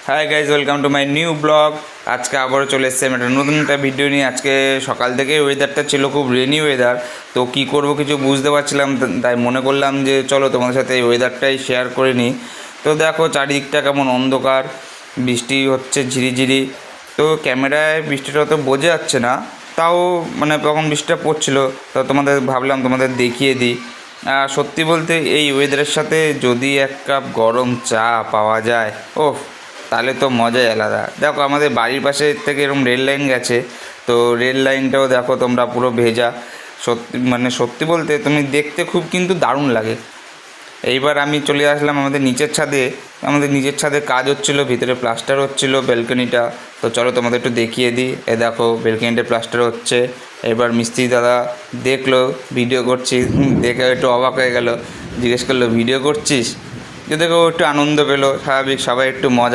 Hi guys, welcome to my new blog. আজকে আবারও চলে এসেছি আমি একটা নতুন একটা ভিডিও নিয়ে। আজকে সকাল থেকে ওয়েদারটা ছিল খুব রেনি ওয়েদার, তো কী করব কিছু বুঝতে পারছিলাম, তাই মনে করলাম যে চলো তোমাদের সাথে এই ওয়েদারটাই শেয়ার করে নিই। তো দেখো চারিদিকটা কেমন অন্ধকার, বৃষ্টি হচ্ছে ঝিরিঝিরি। তো ক্যামেরায় বৃষ্টিটা তো বোঝা যাচ্ছে না, তাও মানে তখন বৃষ্টিটা পড়ছিল, তো ভাবলাম তোমাদের দেখিয়ে দিই। আর সত্যি বলতে এই ওয়েদারের সাথে যদি এক কাপ গরম চা পাওয়া যায়, ওহ তাহলে তো মজাই আলাদা। দেখো আমাদের বাড়ির পাশে থেকে এরকম রেল লাইন গেছে, তো রেল লাইনটাও দেখো তোমরা পুরো ভেজা। সত্যি বলতে তুমি দেখতে খুব কিন্তু দারুণ লাগে। এইবার আমি চলে আসলাম আমাদের নিচের ছাদে। আমাদের নিচের ছাদে কাজ হচ্ছিলো, ভিতরে প্লাস্টার হচ্ছিলো ব্যালকনিটা। তো চলো তোমাদের একটু দেখিয়ে দিই। দেখো ব্যালকনিটা প্লাস্টার হচ্ছে। এবার মিস্ত্রি দাদা দেখলো ভিডিও করছি, দেখে একটু অবাক হয়ে গেল, জিজ্ঞেস করলো ভিডিও করছিস? যে দেখো একটু আনন্দ পেলো, স্বাভাবিক, সবাই একটু মজা